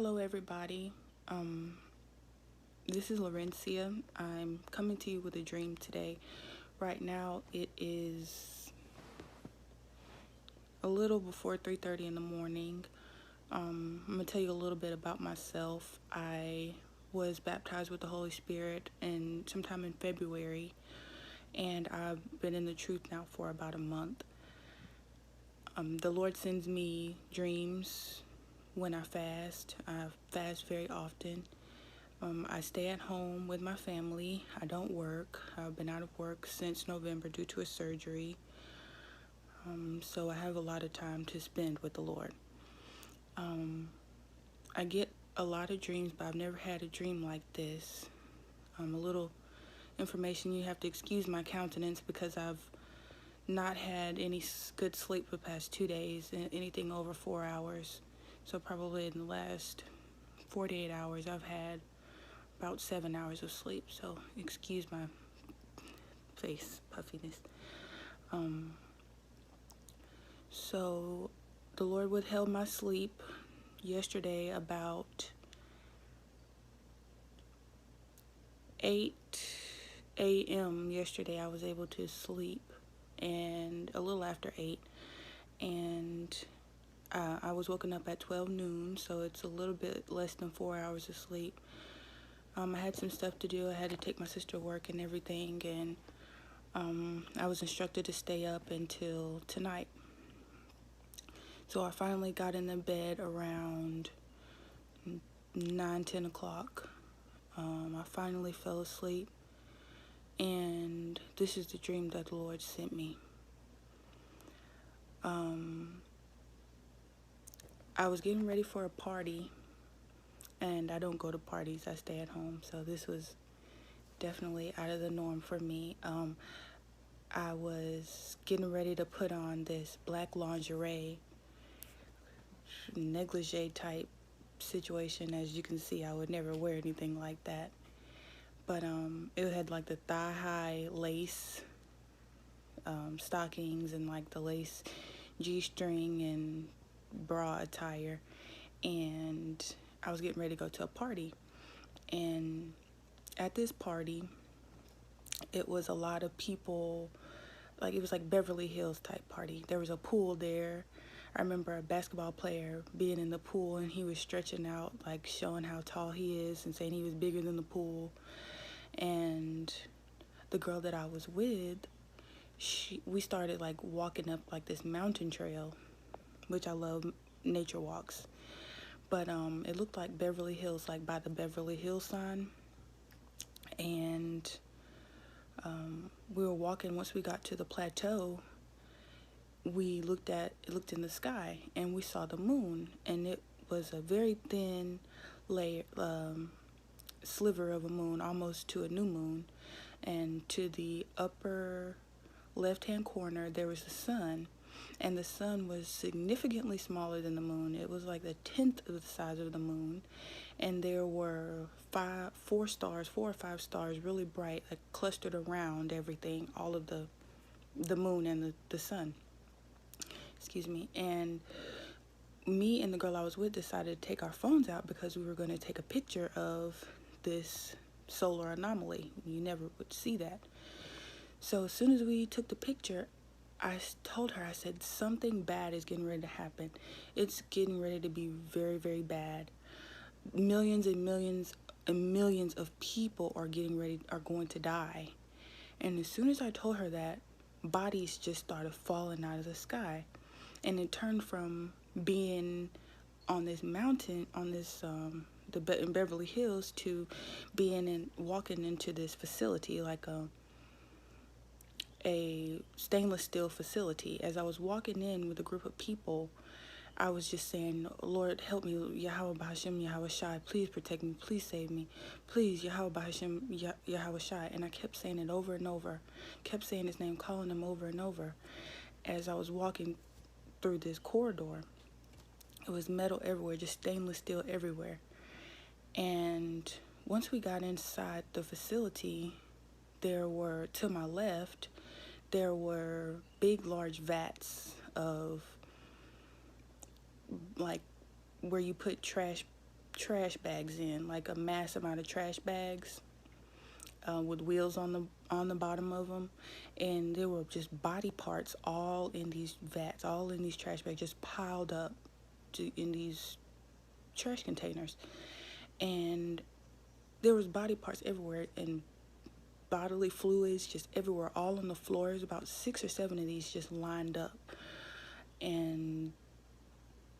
Hello, everybody. Um, this is Laurencia. I'm coming to you with a dream today. Right now, it is a little before 3:30 in the morning. I'm gonna tell you a little bit about myself. I was baptized with the Holy Spirit in sometime in February, and I've been in the truth now for about a month. The Lord sends me dreams when I fast. I fast very often. I stay at home with my family. I don't work. I've been out of work since November due to a surgery. So I have a lot of time to spend with the Lord. I get a lot of dreams, but I've never had a dream like this. A little information, you have to excuse my countenance because I've not had any good sleep for the past 2 days, anything over 4 hours. So probably in the last 48 hours, I've had about 7 hours of sleep. So excuse my face puffiness. So the Lord withheld my sleep yesterday about 8 a.m. yesterday. I was able to sleep, and a little after 8, and I was woken up at 12 noon, so it's a little bit less than 4 hours of sleep. I had some stuff to do. I had to take my sister to work and everything, and I was instructed to stay up until tonight. So I finally got in the bed around 9, 10 o'clock. I finally fell asleep, and this is the dream that the Lord sent me. I was getting ready for a party, and I don't go to parties. I stay at home, so this was definitely out of the norm for me. I was getting ready to put on this black lingerie, negligee type situation. As you can see, I would never wear anything like that. But it had like the thigh-high lace stockings and like the lace G-string and bra attire. And I was getting ready to go to a party. And at this party, it was a lot of people, like it was like Beverly Hills type party. There was a pool there. I remember a basketball player being in the pool, and he was stretching out, like showing how tall he is and saying he was bigger than the pool. And the girl that I was with, we started like walking up like this mountain trail, which I love nature walks. But it looked like Beverly Hills, like by the Beverly Hills sign. And we were walking. Once we got to the plateau, we looked in the sky, and we saw the moon, and it was a very thin layer, sliver of a moon, almost to a new moon. And to the upper left-hand corner, there was the sun, and the sun was significantly smaller than the moon. It was like 1/10 of the size of the moon, and there were four or five stars, really bright, like clustered around everything, all of the moon and the sun. Excuse me. And me and the girl I was with decided to take our phones out because we were going to take a picture of this solar anomaly. You never would see that. So as soon as we took the picture, I told her, I said, something bad is getting ready to happen. It's getting ready to be very, very bad. Millions and millions and millions of people are going to die. And as soon as I told her that, bodies just started falling out of the sky. And it turned from being on this mountain, on this in Beverly Hills, to walking into this facility, like a stainless steel facility. As I was walking in with a group of people, I was just saying, Lord, help me, Yahweh Bahashim, Yahweh Shai, please protect me, please save me, please, Yahweh Bahashim, Yahweh Shai. And I kept saying it over and over, kept saying his name, calling him over and over. As I was walking through this corridor, it was metal everywhere, just stainless steel everywhere. And once we got inside the facility, to my left, there were big, large vats of, like, where you put trash trash bags in, like a mass amount of trash bags with wheels on the bottom of them, and there were just body parts all in these vats, all in these trash bags, just piled up in these trash containers, and there was body parts everywhere and bodily fluids just everywhere, all on the floors. About 6 or 7 of these just lined up, and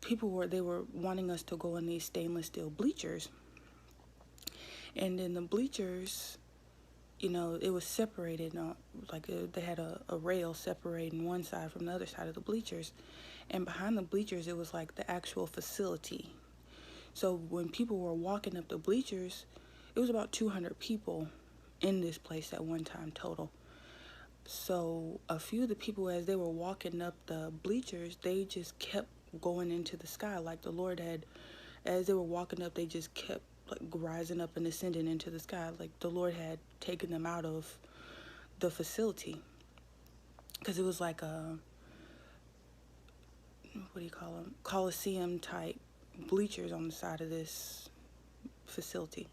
they were wanting us to go in these stainless steel bleachers, and in the bleachers, it was separated, they had a rail separating one side from the other side of the bleachers, and behind the bleachers it was like the actual facility. So when people were walking up the bleachers, it was about 200 people in this place at one time total. So a few of the people, as they were walking up the bleachers, they just kept going into the sky. Like the Lord had, as they were walking up, they just kept like rising up and ascending into the sky. Like the Lord had taken them out of the facility. Because it was like a, what do you call them? Coliseum type bleachers on the side of this facility.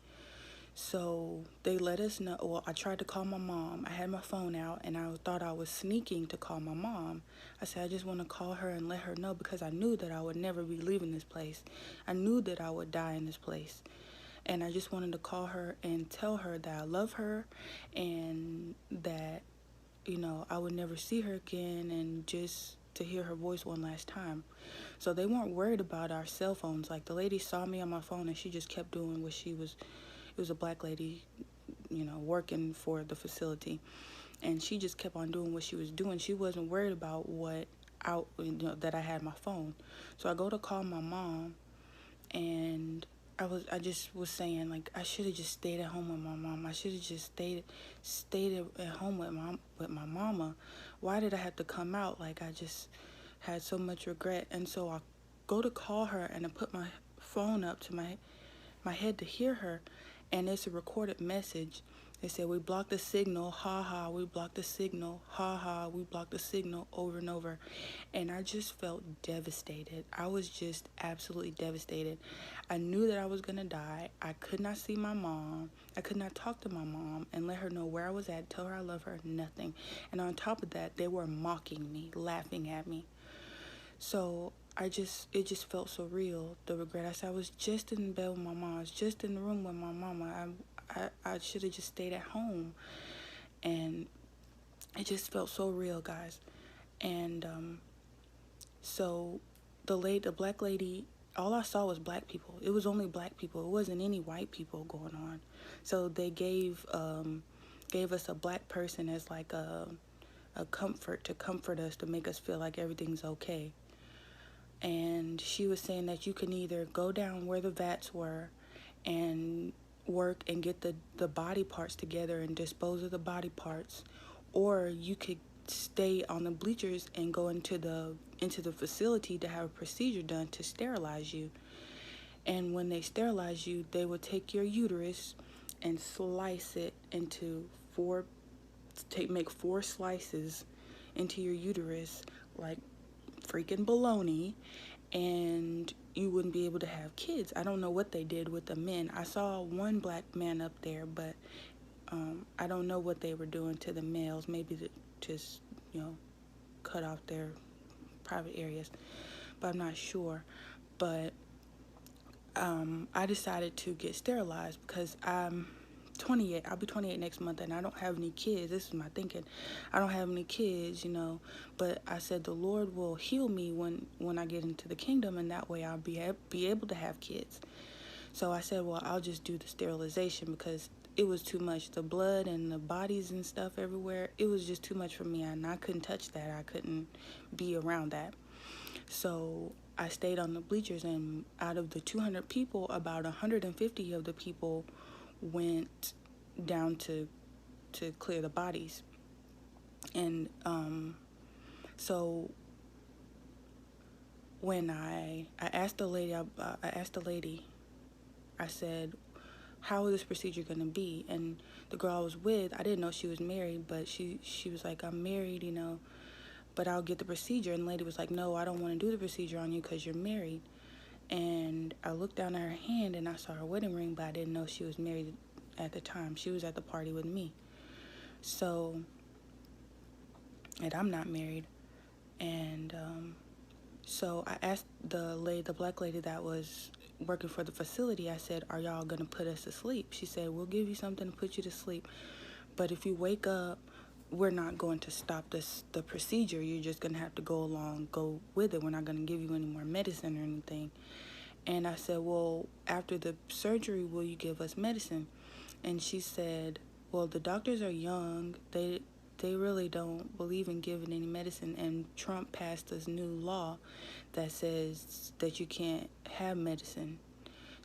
So they let us know. Well, I tried to call my mom. I had my phone out, and I thought I was sneaking to call my mom. I said, I just want to call her and let her know, because I knew that I would never be leaving this place. I knew that I would die in this place. And I just wanted to call her and tell her that I love her, and that, I would never see her again, and just to hear her voice one last time. So they weren't worried about our cell phones. Like the lady saw me on my phone, and she just kept doing what she was. It was a black lady, working for the facility, and she just kept on doing what she was doing. She wasn't worried about that I had my phone. So I go to call my mom, and I just was saying, like, I should have just stayed at home with my mom. I should have just stayed at home with my mama. Why did I have to come out? Like, I just had so much regret. And so I go to call her, and I put my phone up to my head to hear her, and it's a recorded message. They said, we blocked the signal, ha ha, we blocked the signal, ha ha, we blocked the signal, over and over. And I just felt devastated. I was just absolutely devastated. I knew that I was gonna die. I could not see my mom. I could not talk to my mom and let her know where I was at, tell her I love her, nothing. And on top of that, they were mocking me, laughing at me. So it just felt so real, the regret. I said, I was just in bed with my mom. I was just in the room with my mama. I should have just stayed at home. And it just felt so real, guys. And so the black lady, all I saw was black people. It was only black people. It wasn't any white people going on. So they gave us a black person as like a comfort, to comfort us, to make us feel like everything's okay. And she was saying that you can either go down where the vats were and work and get the body parts together and dispose of the body parts, or you could stay on the bleachers and go into the facility to have a procedure done to sterilize you. And when they sterilize you, they will take your uterus and slice it into make 4 slices into your uterus, like freaking baloney, and you wouldn't be able to have kids. I don't know what they did with the men. I saw one black man up there, but I don't know what they were doing to the males. Maybe to just, cut off their private areas, but I'm not sure. But I decided to get sterilized because I'm 28. I'll be 28 next month, and I don't have any kids. This is my thinking. I don't have any kids, but I said the Lord will heal me when I get into the kingdom, and that way I'll be able to have kids. So I said, well, I'll just do the sterilization, because it was too much. The blood and the bodies and stuff everywhere, it was just too much for me, and I couldn't touch that. I couldn't be around that. So I stayed on the bleachers, and out of the 200 people, about 150 of the people went down to clear the bodies. And so when I asked the lady, I said, how is this procedure going to be? And the girl I was with, I didn't know she was married, but she was like, I'm married, but I'll get the procedure. And the lady was like, no, I don't want to do the procedure on you because you're married. And I looked down at her hand and I saw her wedding ring, but I didn't know she was married at the time. She was at the party with me. So, and I'm not married. And so I asked the black lady that was working for the facility, I said, "Are y'all gonna put us to sleep?" She said, "We'll give you something to put you to sleep, but if you wake up, we're not going to stop the procedure. You're just gonna have to go with it. We're not gonna give you any more medicine or anything." And I said, "Well, after the surgery, will you give us medicine?" And she said, "Well, the doctors are young. They really don't believe in giving any medicine, and Trump passed this new law that says that you can't have medicine."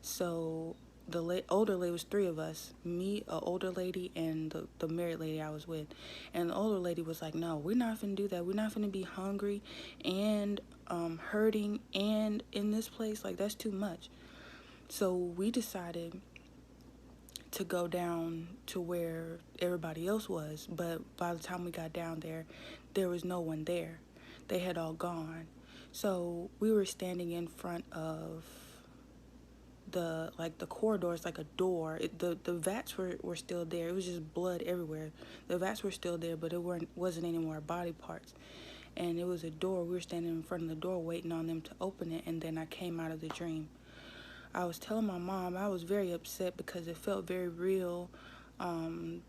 So the older lady, was three of us, me, a older lady, and the married lady I was with. And the older lady was like, "No, we're not finna do that. We're not finna be hungry and hurting and in this place. Like, that's too much." So we decided to go down to where everybody else was, but by the time we got down there, there was no one there. They had all gone. So we were standing in front of the corridors, like a door. The vats were still there. It was just blood everywhere. The vats were still there, but it wasn't any more body parts. And it was a door. We were standing in front of the door waiting on them to open it, and then I came out of the dream. I was telling my mom I was very upset because it felt very real. Um,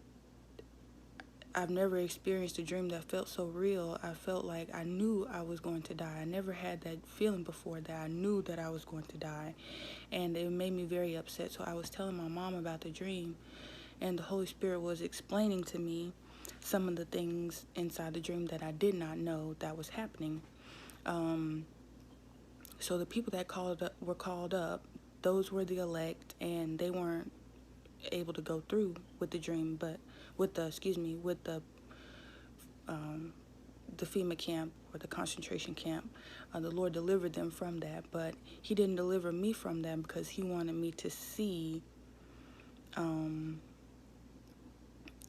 I've never experienced a dream that felt so real. I felt like I knew I was going to die. I never had that feeling before, that I knew that I was going to die. And it made me very upset. So I was telling my mom about the dream, and the Holy Spirit was explaining to me some of the things inside the dream that I did not know that was happening. So the people that were called up, those were the elect, and they weren't able to go through with the dream, but with the FEMA camp, or the concentration camp. The Lord delivered them from that, but He didn't deliver me from that because He wanted me to see.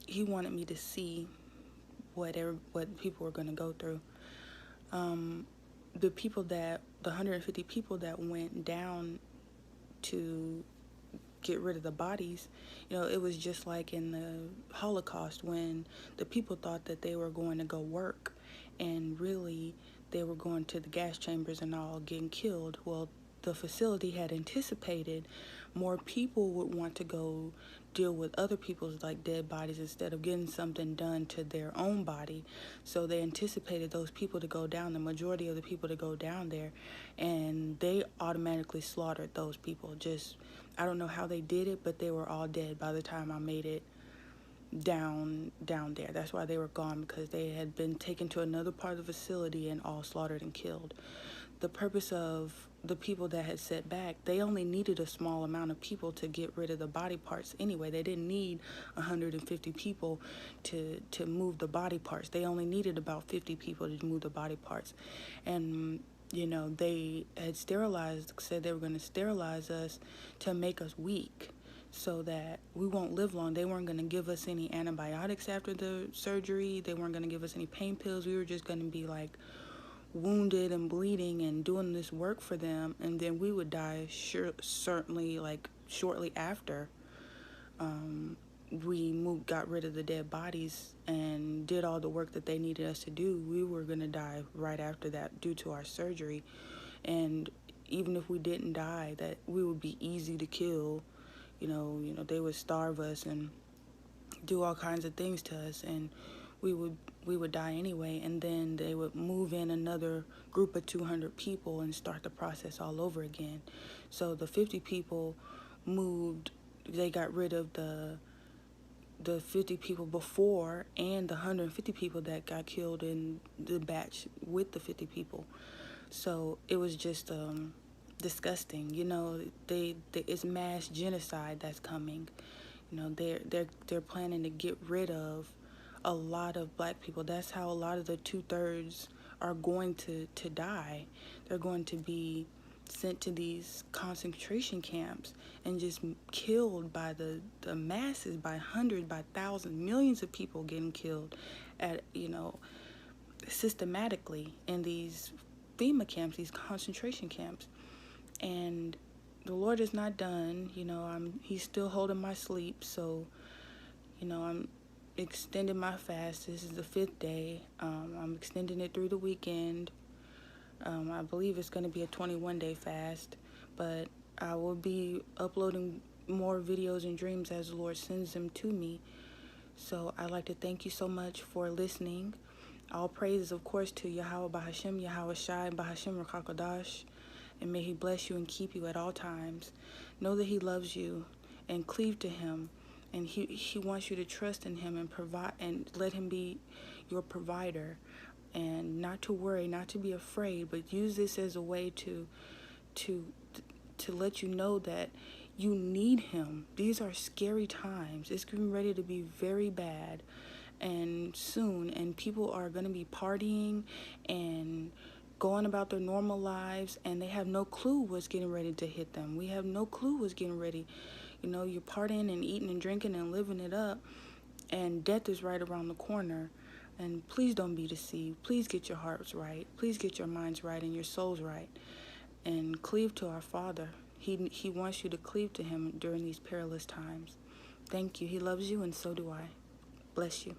He wanted me to see what people were going to go through. The 150 people that went down to get rid of the bodies, it was just like in the Holocaust, when the people thought that they were going to go work, and really they were going to the gas chambers and all getting killed. Well, the facility had anticipated more people would want to go deal with other people's like dead bodies instead of getting something done to their own body. So they anticipated those people to go down, the majority of the people to go down there, and they automatically slaughtered those people. Just, I don't know how they did it, but they were all dead by the time I made it down there. That's why they were gone, because they had been taken to another part of the facility and all slaughtered and killed. The purpose of the people that had set back, they only needed a small amount of people to get rid of the body parts anyway. They didn't need 150 people to move the body parts. They only needed about 50 people to move the body parts. And they had said they were going to sterilize us to make us weak so that we won't live long. They weren't going to give us any antibiotics after the surgery. They weren't going to give us any pain pills. We were just going to be like wounded and bleeding and doing this work for them, and then we would die certainly like shortly after we got rid of the dead bodies and did all the work that they needed us to do. We were going to die right after that due to our surgery. And even if we didn't die, that we would be easy to kill. They would starve us and do all kinds of things to us, and we would die anyway. And then they would move in another group of 200 people and start the process all over again. So the 50 people moved. They got rid of the 50 people before, and the 150 people that got killed in the batch with the 50 people. So it was just disgusting. It's mass genocide that's coming. They're planning to get rid of a lot of black people. That's how a lot of the 2/3 are going to die. They're going to be sent to these concentration camps and just killed by the masses, by hundreds, by thousands, millions of people getting killed at systematically in these FEMA camps, these concentration camps. And the Lord is not done. He's still holding my sleep. So, I'm extending my fast. This is the 5th day. I'm extending it through the weekend. I believe it's going to be a 21-day fast, but I will be uploading more videos and dreams as the Lord sends them to me. So I'd like to thank you so much for listening. All praises, of course, to Yahweh Bahashem, Yahweh Shai, Bahashem Rakakodash, and may He bless you and keep you at all times. Know that He loves you and cleave to Him, and He wants you to trust in Him and provide, and let Him be your provider, and not to worry, not to be afraid, but use this as a way to let you know that you need Him. These are scary times. It's getting ready to be very bad and soon, and people are going to be partying and going about their normal lives, and they have no clue what's getting ready to hit them. We have no clue what's getting ready. You're partying and eating and drinking and living it up, and death is right around the corner. And please don't be deceived. Please get your hearts right. Please get your minds right and your souls right, and cleave to our Father. He wants you to cleave to Him during these perilous times. Thank you. He loves you, and so do I. Bless you.